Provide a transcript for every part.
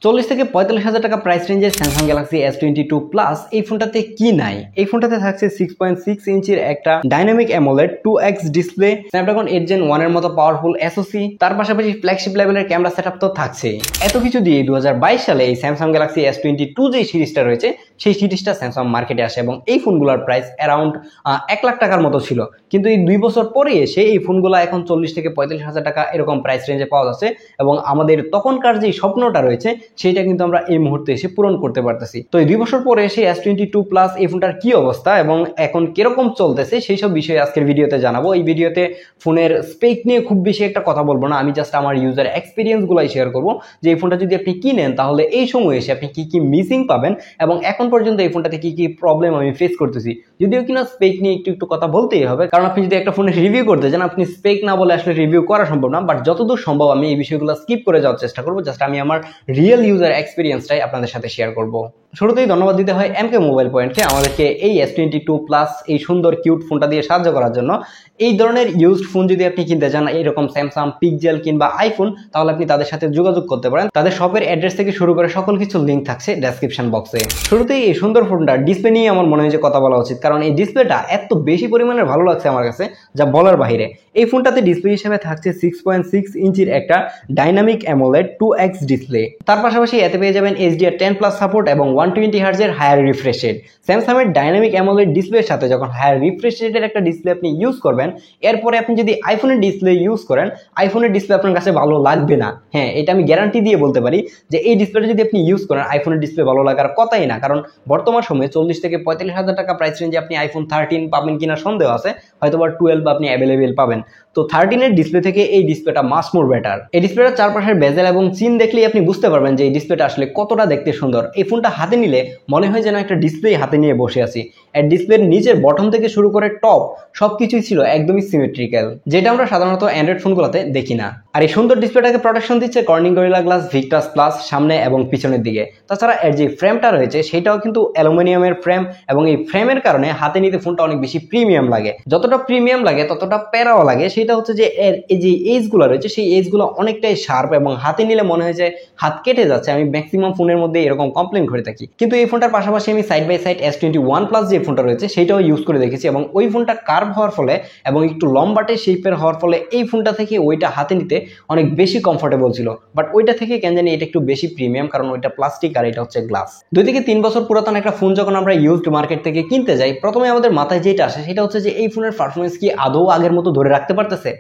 40 থেকে 45,000 টাকা প্রাইস রেঞ্জের স্যামসাং গ্যালাক্সি S22 প্লাস এই ফোনটাতে কি নাই? এই ফোনটাতে থাকছে 6.6 ইঞ্চির একটা dynamic AMOLED 2x display, Snapdragon 8 Gen 1 এর মতো পাওয়ারফুল SoC, তার পাশাপাশি ফ্ল্যাগশিপ লেভেলের ক্যামেরা সেটআপ তো থাকছে। এত কিছু দিয়ে 2022 সালে এই স্যামসাং গ্যালাক্সি S22 যে সিরিজটা রয়েছে সেই সিরিজটা স্যামসাং মার্কেটে আসে এবং এই ফোনগুলোর প্রাইস অ্যারাউন্ড 1 লাখ টাকার মতো ছিল। কিন্তু এই 2 বছর পরে এসে এই ফোনগুলো এখন 40 থেকে 45,000 টাকা এরকম প্রাইস রেঞ্জে পাওয়া যাচ্ছে এবং আমাদের তখনকার যে স্বপ্নটা রয়েছে সেটা কিন্তু আমরা এই মুহূর্তে এসে পূরণ করতে পারতেছি। তো এই 2 বছর পরে এসে S22 প্লাস এই ফোনটার কি অবস্থা এবং এখন কিরকম চলতেছে সেই সব বিষয়ে আজকের ভিডিওতে জানাবো। এই ভিডিওতে ফোনের স্পেক নিয়ে খুব বেশি একটা কথা বলবো না, আমি জাস্ট আমার ইউজার এক্সপিরিয়েন্স গুলাই শেয়ার করবো যে এই ফোনটা যদি আপনি কিনেন তাহলে এই সময় এসে আপনি কি কি মিসিং পাবেন এবং এখন পর্যন্ত এই ফোনটাতে কি কি প্রবলেম আমি ফেস করতেছি। যদিও কিনা স্পেক নিয়ে একটু কথা বলতেই হবে, কারণ আপনি যদি একটা ফোনের রিভিউ করতে চান আপনি স্পেক না বলে আসলে রিভিউ করা সম্ভব না, বাট যতদূর সম্ভব আমি এই বিষয়গুলো স্কিপ করে যাওয়ার চেষ্টা করবো। জাস্ট আমি আমার রিয়েল ইউজার এক্সপিরিয়েন্সটাই আপনাদের সাথে শেয়ার করব। শুরুতেই ধন্যবাদ দিতে হয় MK মোবাইল পয়েন্টকে আমাদেরকে এই S22 প্লাস এই সুন্দর কিউট ফোনটা দিয়ে সাহায্য করার জন্য। এই ধরনের ইউজড ফোন যদি আপনি কিনতে চান, এরকম স্যামসাং, পিক্সেল কিংবা আইফোন, তাহলে আপনি তাদের সাথে যোগাযোগ করতে পারেন। তাদের শপের অ্যাড্রেস থেকে শুরু করে সকল কিছু লিঙ্ক থাকছে ডেসক্রিপশন বক্সে। শুরুতেই এই সুন্দর ফোনটা ডিসপ্লে নিয়ে আমার মনে হয় যে কথা বলা উচিত, কারণ এই ডিসপ্লেটা এত বেশি পরিমাণে ভালো লাগছে আমার কাছে যা বলার বাইরে। এই ফোনটাতে ডিসপ্লে হিসেবে থাকছে 6.6 ইঞ্চির একটা ডাইনামিক অ্যামোলেড 2x ডিসপ্লে। তার পাশাপাশি এতে পেয়ে যাবেন HDR10 প্লাস সাপোর্ট এবং 120 হার্জের হায়ার রিফ্রেশ রেট। স্যামসাংয়ের ডাইনামিক অ্যামোলেড ডিসপ্লের সাথে যখন হায়ার রিফ্রেশ রেটের একটা ডিসপ্লে আপনি ইউজ করবেন, এরপরে আপনি যদি আইফোনের ডিসপ্লে ইউজ করেন, আইফোনের ডিসপ্লে আপনার কাছে ভালো লাগবে না। হ্যাঁ, এটা আমি গ্যারান্টি দিয়ে বলতে পারি যে এই ডিসপ্লেটা যদি আপনি ইউজ করেন, আইফোনের ডিসপ্লে ভালো লাগার কথাই না। কারণ বর্তমান সময়ে 40 থেকে 45,000 টাকা প্রাইস রেঞ্জে আপনি আইফোন 13 পাবেন কিনা সন্দেহ আছে, হয়তো বা 12 আপনি অ্যাভেলেবেল পাবেন। তো 13 এর ডিসপ্লে থেকে এই ডিসপ্লেটা মাস মোর বেটার। এই ডিসপ্লেটার চারপাশের বেজেল এবং চিন দেখলেই আপনি বুঝতে পারবেন যে এই ডিসপ্লেটা আসলে কতটা দেখতে সুন্দর। এই ফোনটা হাতে নিলে মনে হয় যেন একটা ডিসপ্লে হাতে নিয়ে বসে আছি। এর ডিসপ্লের নিচের বটম থেকে শুরু করে টপ সবকিছুই ছিল একদমই সিমেট্রিক্যাল, যেটা আমরা সাধারণত অ্যান্ড্রয়েড ফোনগুলোতে দেখি না। আর এই সুন্দর ডিসপ্লেটাকে প্রোটেকশন দিচ্ছে Corning gorilla glass Victus plus সামনে এবং পিছনের দিকে। তাছাড়া এর যে ফ্রেমটা রয়েছে সেটাও কিন্তু অ্যালুমিনিয়ামের ফ্রেম এবং এই ফ্রেমের কারণে হাতে নিতে ফোনটা অনেক বেশি প্রিমিয়াম লাগে। যতটা প্রিমিয়াম লাগে ততটা প্যারাও লাগে। সেটা হচ্ছে যে এর এই যে এজগুলো রয়েছে সেই এজগুলো অনেকটাই শার্প এবং হাতে নিলে মনে হয় যে হাত কেটে যাচ্ছে। আমি ম্যাক্সিমাম ফোনের মধ্যে এরকম কমপ্লেন করে থাকি। কিন্তু এই ফোনটার পাশাপাশি আমি side by side S21 plus যে ফোনটা রয়েছে সেটাও ইউজ করে দেখেছি এবং ওই ফোনটা কার্ভ হওয়ার ফলে এবং একটু লম্বাটে শেপের হওয়ার ফলে এই ফোনটা থেকে ওইটা হাতে নিতে অনেক বেশি কমফোর্টেবল ছিল। বাট ওইটা থেকে কেন জানি এটা একটু বেশি প্রিমিয়াম, কারণ ওইটা প্লাস্টিক আর এটা হচ্ছে গ্লাস। 2 থেকে 3 বছর পুরাতন একটা ফোন যখন আমরা ইউজড মার্কেট থেকে কিনতে যাই, প্রথমে আমাদের মাথায় যেটা আসে সেটা হচ্ছে যে এই ফোনের পারফরমেন্স কি আদৌ আগের মতো ধরে রাখতে পারতেছে।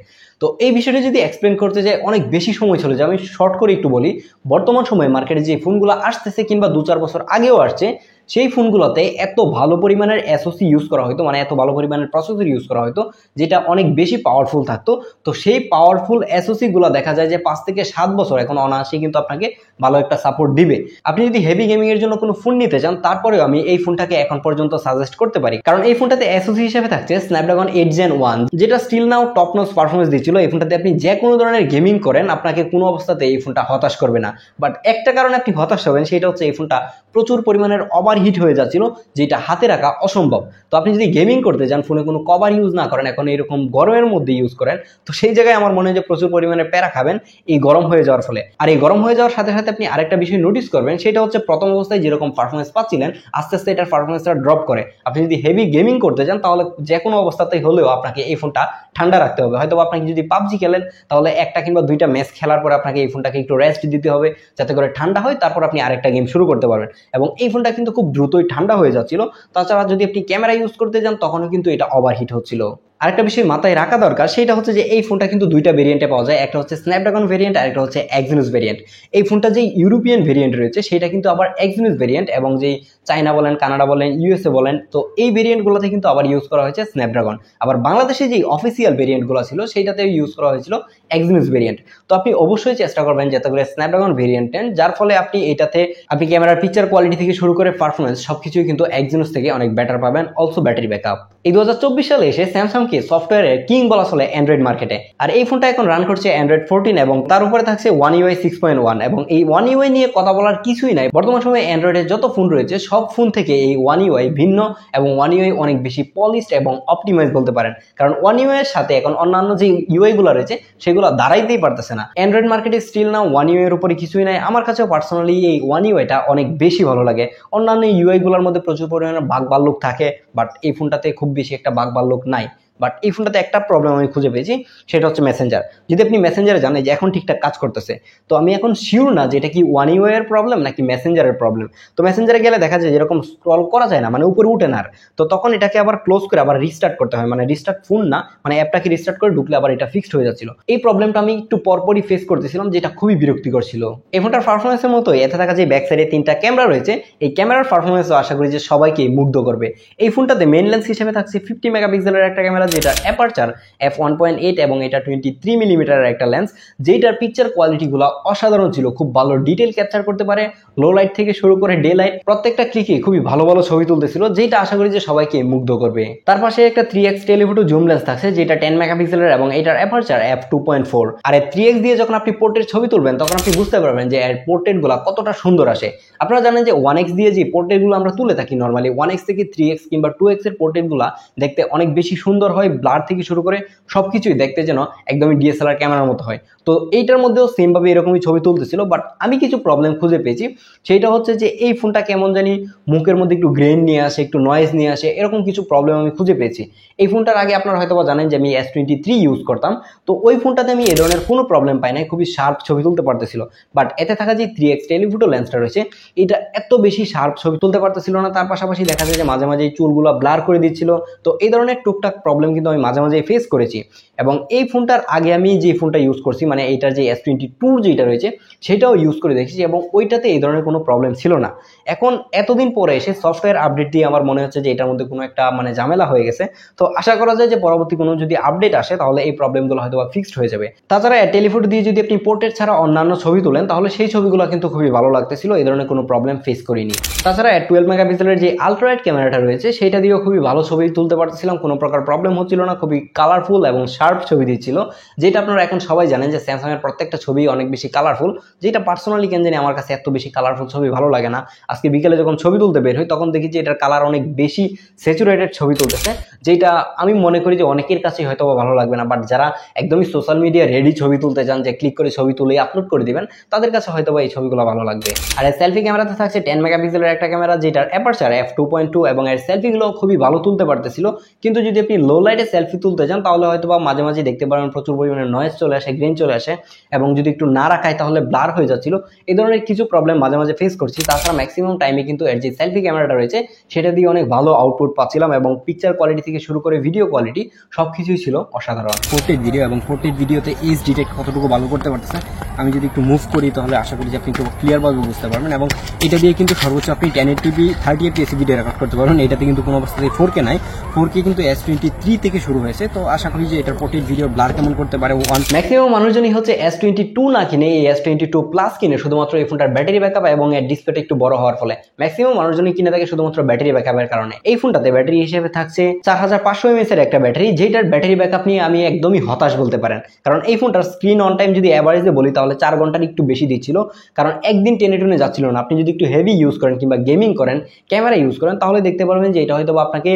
তো এই বিষয়টা যদি এক্সপ্লেন করতে যাই অনেক বেশি সময় চলে যায়। আমি শর্ট করে একটু বলি, বর্তমান সময়ে মার্কেটে যে ফোনগুলো আসতেছে কিংবা 2-4 বছর আগেও আসছে, সেই ফোনগুলোতে এত ভালো পরিমাণের SoC ইউজ করা হতো, মানে এত ভালো পরিমাণের প্রসেসর ইউজ করা হতো যেটা অনেক বেশি পাওয়ারফুল থাকতো। তো সেই পাওয়ারফুল SoC গুলো দেখা যায় যে 5 থেকে 7 বছর এখন অনায়াসে কিন্তু আপনাকে ভালো একটা সাপোর্ট দিবে। আপনি যদি হেভি গেমিং এর জন্য কোনো ফোন নিতে চান, তারপরেও আমি এই ফোনটাকে এখন পর্যন্ত সাজেস্ট করতে পারি, কারণ এই ফোনটাতে SoC হিসেবে থাকছে স্ন্যাপড্রাগন 8 Gen 1, যেটা still now top notch performance দিচ্ছিল। এই ফোনটাতে আপনি যে কোনো ধরনের গেমিং করেন, আপনাকে কোনো অবস্থাতে এই ফোনটা হতাশ করবে না। বাট একটা কারণে আপনি হতাশ হবেন, সেটা হচ্ছে এই ফোনটা প্রচুর পরিমাণের ওভারহিট হয়ে যাচ্ছিল, যেটা হাতে রাখা অসম্ভব। তো আপনি যদি গেমিং করতে যান, ফোনে কোনো কভার ইউজ না করেন, এখন এরকম গরমের মধ্যে ইউজ করেন, তো সেই জায়গায় আমার মনে হয় যে প্রচুর পরিমাণে প্যারা খাবেন এই গরম হয়ে যাওয়ার ফলে। আর এই গরম হয়ে যাওয়ার সাথে সাথে আপনি আরেকটা বিষয় নোটিস করবেন, সেটা হচ্ছে প্রথম অবস্থায় যেরকম পারফরমেন্স পাচ্ছিলেন আস্তে আস্তে এটার পারফরমেন্সটা ড্রপ করে। আপনি যদি হেভি গেমিং করতে যান তাহলে যে কোনো অবস্থাতেই হলেও আপনাকে এই ফোনটা ঠান্ডা রাখতে হবে। হয়তো আপনাকে যদি পাবজি খেলেন তাহলে 1টা কিংবা 2টা ম্যাচ খেলার পরে আপনাকে এই ফোনটাকে একটু রেস্ট দিতে হবে যাতে করে ঠান্ডা হয়, তারপর আপনি আরেকটা গেম শুরু করতে পারবেন। এবং এই ফোনটা কিন্তু খুব দ্রুতই ঠান্ডা হয়ে যাচ্ছিল। তাছাড়া যদি আপনি ক্যামেরা ইউজ করতে যান তখনও কিন্তু এটা ওভারহিট হচ্ছিল। আরেকটা বিষয় মাথায় রাখা দরকার, সেটা হচ্ছে যে এই ফোনটা কিন্তু 2টা ভেরিয়েন্টে পাওয়া যায়, একটা হচ্ছে স্ন্যাপড্রাগন ভেরিয়েন্ট আর একটা হচ্ছে এক্সিনোস ভেরিয়েন্ট। এই ফোনটা যে ইউরোপিয়ান ভেরিয়েন্ট রয়েছে সেটা কিন্তু আবার এক্সিনোস ভেরিয়েন্ট, এবং যেই চায়না বলেন, কানাডা বলেন, USA বলেন, তো এই ভেরিয়েন্টগুলোতে কিন্তু আবার ইউজ করা হয়েছে স্ন্যাপড্রাগন। আবার বাংলাদেশে যে অফিসিয়াল ভেরিয়েন্টগুলো ছিল সেইটাতে ইউজ করা হয়েছিল এক্সিনোস ভেরিয়েন্ট। তো আপনি অবশ্যই চেষ্টা করবেন যাতে করে স্ন্যাপড্রাগন ভেরিয়েন্ট নেন, যার ফলে আপনি এটাতে আপনি ক্যামেরার পিকচার কোয়ালিটি থেকে শুরু করে পারফরমেন্স সবকিছুই কিন্তু এক্সিনোস থেকে অনেক বেটার পাবেন। Also battery backup. এই 2024 সালে এসে স্যামসাং ফোনকে সফটওয়্যারের কিং বলা চলে অ্যান্ড্রয়েড মার্কেটে। আর এই ফোনটা এখন রান করছে অ্যান্ড্রয়েড 14 এবং তার উপরে থাকছে One UI 6.1 এবং এই One UI নিয়ে কথা বলার কিছুই নাই। বর্তমান সময়ে অ্যান্ড্রয়েডের যত ফোন রয়েছে সব ফোন থেকে এই One UI ভিন্ন এবং One UI অনেক বেশি পলিশড এবং অপটিমাইজ বলতে পারেন, কারণ One UI এর সাথে এখন অন্যান্য যে UI গুলো রয়েছে সেগুলো দাঁড়াইতেই পারতেছে না। অ্যান্ড্রয়েড মার্কেটে স্টিল নাও One UI এর উপরে কিছুই নাই। আমার কাছেও পার্সোনালি এই One UI টা অনেক বেশি ভালো লাগে। অন্যান্য UI গুলোর মধ্যে প্রচুর পরিমাণে বাগ বাল্লুক থাকে, বাট এই ফোনটাতে খুব বেশি একটা বাগ বাল্লুক নাই। বাট এই ফোনটাতে একটা প্রবলেম আমি খুঁজে পেয়েছি, সেটা হচ্ছে মেসেঞ্জার। যদি আপনি মেসেঞ্জারে জানেন যে এখন ঠিকঠাক কাজ করতেছে, তো আমি এখন শিওর না যে এটা কি One UI এর প্রবলেম নাকি মেসেঞ্জারের প্রবলেম। তো মেসেঞ্জারে গেলে দেখা যায় যেরকম স্ক্রল করা যায় না, মানে উপরে উঠে না, তো তখন এটাকে আবার ক্লোজ করে আবার রিস্টার্ট করতে হয়, মানে রিস্টার্ট ফোন না, মানে অ্যাপটাকে রিস্টার্ট করে ঢুকলে আবার এটা ফিক্সড হয়ে যাচ্ছিল। এই প্রবলেমটা আমি একটু পরপরই ফেস করতেছিলাম, যেটা খুবই বিরক্তিকর ছিল। এই ফোনটার পারফরমেন্সের মতো এতে থাকা যে ব্যাক সাইডে 3টা ক্যামেরা রয়েছে, এই ক্যামেরার পারফরমেন্সও আশা করি যে সবাইকে মুগ্ধ করবে। এই ফোনটাতে মেইন লেন্স হিসেবে থাকছে 50 মেগাপিক্সেলের একটা ক্যামেরা, যেটা অ্যাপারচার f1.8 এবং এটা 23 মিলিমিটারের একটা লেন্স, যেটার পিকচার কোয়ালিটিগুলো অসাধারণ ছিল। খুব ভালো ডিটেল ক্যাপচার করতে পারে, লো লাইট থেকে শুরু করে ডে লাইট প্রত্যেকটা ক্লিকে খুবই ভালো ভালো ছবি তুলতেছিল, যেটা আশা করি যে সবাইকে মুগ্ধ করবে। তার পাশে একটা 3x টেলিফোটো জুম লেন্স থাকছে, যেটা 10 মেগাপিক্সেলের এবং এটার অ্যাপারচার f2.4। আর এই 3x দিয়ে যখন আপনি পোর্ট্রেট ছবি তুলবেন তখন আপনি বুঝতে পারবেন যে এর পোর্ট্রেটগুলো কতটা সুন্দর আসে। আপনারা জানেন যে 1x দিয়ে যে পোর্ট্রেটগুলো আমরা তুলে থাকি নর্মালি, 1x থেকে 3x কিংবা 2x এর পোর্ট্রেটগুলো দেখতে অনেক বেশি সুন্দর হয়, ব্লার থেকে শুরু করে সবকিছুই দেখতে যেন একদমই ডিএসএলআর ক্যামেরার মতো হয়। তো এইটার মধ্যেও সেম ভাবে এরকমই ছবি তুলতেছিল, বাট আমি কিছু প্রবলেম খুঁজে পেয়েছি। সেটা হচ্ছে যে এই ফোনটা কেমন জানি মুখের মধ্যে একটু গ্রেন নিয়ে আসে, একটু নয়েজ নিয়ে আসে, এরকম কিছু প্রবলেম আমি খুঁজে পেয়েছি। এই ফোনটার আগে আপনারা হয়তো জানেন যে আমি S23 ইউজ করতাম, তো ওই ফোনটাতে আমি এই ধরনের কোনো প্রবলেম পাই নাই, খুবই শার্প ছবি তুলতে পারতেছিল। বাট এতে থাকা যে 3x টেলিফোটো লেন্সটা রয়েছে, এটা এত বেশি শার্প ছবি তুলতে পারতেছিল না। তার পাশাপাশি দেখা যায় যে মাঝে মাঝে চুলগুলো ব্লার করে দিচ্ছিল। তো এই ধরনের টুকটাক প্রবলেম কিন্তু আমি মাঝে মাঝে ফেস করেছি। এবং এই ফোনটার আগে আমি যে ফোনটা ইউজ করছি, মানে এইটার যে S22 যেটা রয়েছে সেটাও ইউজ করে দেখেছি এবং ওইটাতে এই ধরনের কোনো প্রবলেম ছিল না। এখন এতদিন পরে এসে সফটওয়্যার আপডেট দিয়ে আমার মনে হচ্ছে যে এটার মধ্যে কোনো একটা মানে ঝামেলা হয়ে গেছে। তো আশা করা যায় যে পরবর্তী কোনো যদি আপডেট আসে তাহলে এই প্রবলেমগুলো হয়তো ফিক্সড হয়ে যাবে। তাছাড়া টেলিফোটো দিয়ে যদি আপনি পোর্ট্রেট ছাড়া অন্যান্য ছবি তোলেন তাহলে সেই ছবিগুলো কিন্তু খুবই ভালো লাগতেছিল, এই ধরনের কোনো প্রবলেম ফেস করিনি। তাছাড়া 12 মেগাপিক্সেলের যে আলট্রাওয়াইড ক্যামেরাটা রয়েছে সেটা দিয়েও খুবই ভালো ছবি তুলতে পারতেছিলাম, কোনো প্রকার প্রবলেম হচ্ছিল না, খুবই কালারফুল এবং শার্প ছবি দিচ্ছিল। যেটা আপনারা এখন সবাই জানেন যে স্যামসাং এর প্রত্যেকটা ছবি অনেক বেশি কালারফুল, যেটা পার্সোনালি কেন জানি আমার কাছে এত বেশি কালারফুল ছবি ভালো লাগে না। আজকে বিকেলে যখন ছবি তুলতে বের হই তখন দেখি যে এটার কালার অনেক বেশি স্যাচুরেটেড ছবি তুলতেছে, যেটা আমি মনে করি যে অনেকের কাছেই হয়তো ভালো লাগবে না। বাট যারা একদমই সোশ্যাল মিডিয়া রেডি ছবি তুলতে চান, যে ক্লিক করে ছবি তুলে আপলোড করে দিবেন, তাদের কাছে হয়তো এই ছবিগুলো ভালো লাগবে। আর এর সেলফি ক্যামেরাতে থাকছে 10 মেগাপিক্সেলের একটা ক্যামেরা, যেটার অ্যাপারচার f2.2 এবং এর সেলফিগুলো খুবই ভালো তুলতে পারতেছিল। কিন্তু যদি আপনি লো লাইটে সেলফি তুলতে চান তাহলে হয়তো মাঝে মাঝে দেখতে পারেন প্রচুর পরিমাণে নয়েজ চলে আসে, গ্রেন চলে আসে, এবং যদি একটু না রাখায় তাহলে ব্লার হয়ে যাচ্ছিল। এই ধরনের কিছু প্রবলেম মাঝে মাঝে ফেস করছি। তাছাড়া ম্যাক্সিমাম টাইমে কিন্তু এর যে সেলফি ক্যামেরাটা রয়েছে সেটা দিয়ে অনেক ভালো আউটপুট পাচ্ছিলাম এবং পিকচার কোয়ালিটি থেকে শুরু করে ভিডিও কোয়ালিটি সবকিছুই ছিল অসাধারণ। পোর্ট্রেট ভিডিও এবং পোর্ট্রেট ভিডিওতে এজ ডিটেক্ট কতটুকু ভালো করতে পারতেছে, আমি যদি একটু মুভ করি তাহলে আশা করি যে আপনি একটু ক্লিয়ারভাবে বুঝতে পারবেন। এবং এটা দিয়ে কিন্তু সর্বোচ্চ আপনি 1080p 30 fps ভিডিও রেকর্ড করতে পারবেন। এটাতে কিন্তু কোনো অবস্থাতে 4K নাই, 4K কিন্তু S23 থেকে শুরু হয়েছে। তো আশা করি যে এটার পোর্ট্রেট ভিডিও ব্লার কেমন করতে পারে। ম্যাক্সিমাম মানুষজনই হচ্ছে S22 না কিনে এই S22 প্লাস কিনে শুধুমাত্র এই ফোনটার ব্যাটারি ব্যাকআপ এবং এর ডিসপ্লেটা একটু বড় হওয়ার ফলে। ম্যাক্সিমাম মানুষজনই কিনে থাকে শুধুমাত্র ব্যাটারি ব্যাকআপের কারণে। এই ফোনটাতে ব্যাটারি হিসেবে থাকছে 4500 mAh এর একটা ব্যাটারি, যেটার ব্যাটারি ব্যাকআপ নিয়ে আমি একদমই হতাশ বলতে পারেন। কারণ এই ফোনটার স্ক্রিন অন টাইম যদি অ্যাভারেজে বলি তাহলে 4 ঘন্টার একটু বেশি দিচ্ছিল, কারণ একদিন টেনে টুনে যাচ্ছিল না। আপনি যদি একটু হেভি ইউজ করেন কিংবা গেমিং করেন, ক্যামেরা ইউজ করেন, তাহলে দেখতে পারবেন যে এটা হয়তো আপনাকে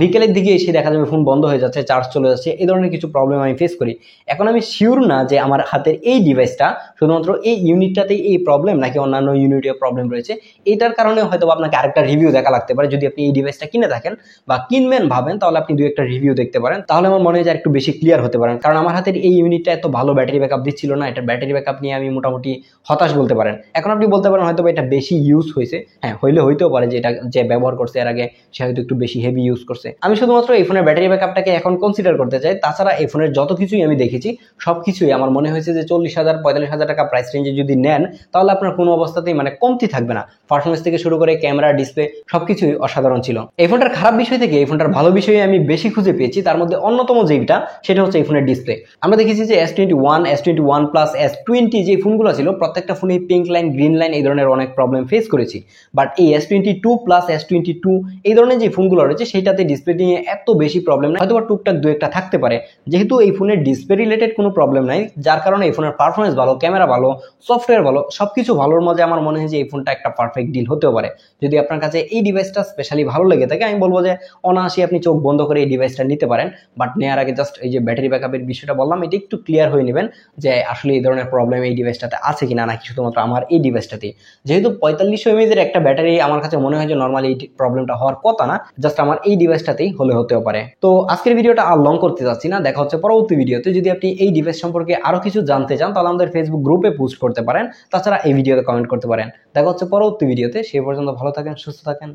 বিকেলের দিকে এসে দেখা যাবে ফোন বন্ধ হয়ে যাচ্ছে, চার্জ চলে যাচ্ছে, এই ধরনের কিছু প্রবলেম আমি ফেস করি। এখন আমি শিওর না যে আমার হাতের এই ডিভাইসটা শুধুমাত্র এই ইউনিটটাতেই এই প্রবলেম নাকি অন্যান্য ইউনিটে প্রবলেম রয়েছে। এটার কারণে হয়তো আপনাকে আরেকটা রিভিউ দেখা লাগতে পারে। যদি আপনি এই ডিভাইসটা কিনে থাকেন বা কিনবেন ভাবেন তাহলে আপনি 2-1টা রিভিউ দেখতে পারেন, তাহলে আমার মনে হয় যে একটু বেশি ক্লিয়ার হতে পারেন। কারণ আমার হাতের এই ইউনিটটা এত ভালো ব্যাটারি ব্যাকআপ দিচ্ছিল না, এটার ব্যাটারি ব্যাকআপ নিয়ে আমি মোটামুটি হতাশ বলতে পারেন। এখন আপনি বলতে পারেন হয়তো এটা বেশি ইউজ হয়েছে, হ্যাঁ হইতেও পারে যে এটা যে ব্যবহার করছে এর আগে সে হয়তো একটু বেশি হেভি ইউজ করছে। আমি শুধুমাত্র এই ফোনের ব্যাটারি ব্যাকআপটাকে এখন কনসিডার করতে চাই। তাছাড়া এই ফোনের যত কিছুই আমি দেখেছি সবকিছুই আমার মনে হয়েছে যে 40,000-45,000 টাকা প্রাইস রেঞ্জে যদি নেন তাহলে আপনার কোনো অবস্থাতেই মানে কমতি থাকবে না। পারফরমেন্স থেকে শুরু করে ক্যামেরা, ডিসপ্লে সবকিছুই অসাধারণ ছিল। এই ফোনটার খারাপ বিষয় থেকে এই ফোনটার ভালো বিষয়ে আমি বেশি খুঁজে পেয়েছি। তার মধ্যে অন্যতম যেটা সেটা হচ্ছে এই ফোনের ডিসপ্লে। আমরা দেখেছি যে S21, S21 প্লাস S20 যে ফোনগুলো ছিল প্রত্যেকটা ফোনে পিঙ্ক লাইন, গ্রিন লাইন এই ধরনের অনেক প্রবলেম ফেস করেছি। বাট এই S22 প্লাস S22 এই ধরনের যে ফোনগুলো রয়েছে সেটাতে ডিসপ্লে নিয়ে এত বেশি প্রবলেম প্রবলেম নাই, হয়তো টুকটাক দু একটা থাকতে পারে। যেহেতু এই ফোনের ডিসপ্লে রিলেটেড কোনো প্রবলেম নাই, যার কারণে এই ফোনের পারফরমেন্স ভালো, ক্যামেরা ভালো, সফটওয়্যার ভালো, সবকিছু ভালোর মধ্যে আমার মনে হয় যে এই ফোনটা একটা পারফেক্ট ডিল হতেও পারে। যদি আপনার কাছে এই ডিভাইসটা স্পেশালি ভালো লেগে থাকে, আমি বলবো যে অনায়াসে আপনি চোখ বন্ধ করে এই ডিভাইসটা নিতে পারেন। বাট নেওয়ার আগে জাস্ট এই যে ব্যাটারি ব্যাকআপের বিষয়টা বললাম, এটা একটু ক্লিয়ার হয়ে নেবেন যে আসলে এই ধরনের প্রবলেম এই ডিভাইসটাতে আছে কিনা, নাকি শুধুমাত্র আমার এই ডিভাইসটাতেই। যেহেতু 4500 mAh এর একটা ব্যাটারি, আমার কাছে মনে হয় যে নর্মালি এই প্রবলেমটা হওয়ার কথা না, জাস্ট আমার এই ডিভাইসটাতেই হতেও পারে। তো আজকের ভিডিওটা আর লং করতে যাচ্ছি না, দেখা হচ্ছে পরবর্তী ভিডিওতে। যদি আপনি এই ডিভাইস সম্পর্কে আরো কিছু জানতে চান তাহলে আমাদের ফেসবুক গ্রুপে পোস্ট করতে পারেন, তাছাড়া এই ভিডিওতে কমেন্ট করতে পারেন। দেখা হচ্ছে পরবর্তী ভিডিওতে, সে পর্যন্ত ভালো থাকেন, সুস্থ থাকেন।